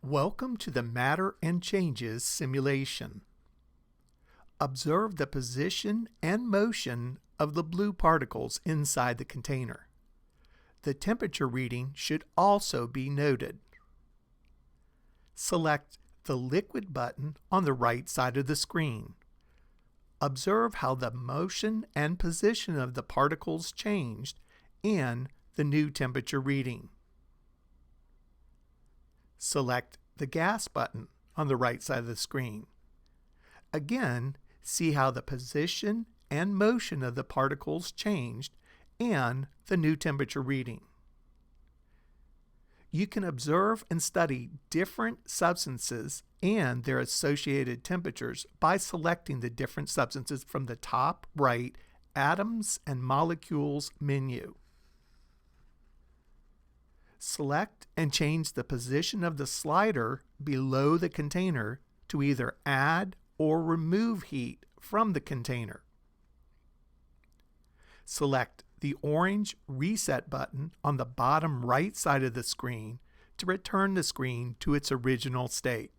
Welcome to the Matter and Changes simulation. Observe the position and motion of the blue particles inside the container. The temperature reading should also be noted. Select the Liquid button on the right side of the screen. Observe how the motion and position of the particles changed and the new temperature reading. Select the Gas button on the right side of the screen. Again, see how the position and motion of the particles changed and the new temperature reading. You can observe and study different substances and their associated temperatures by selecting the different substances from the top right Atoms and Molecules menu. Select and change the position of the slider below the container to either add or remove heat from the container. Select the orange Reset button on the bottom right side of the screen to return the screen to its original state.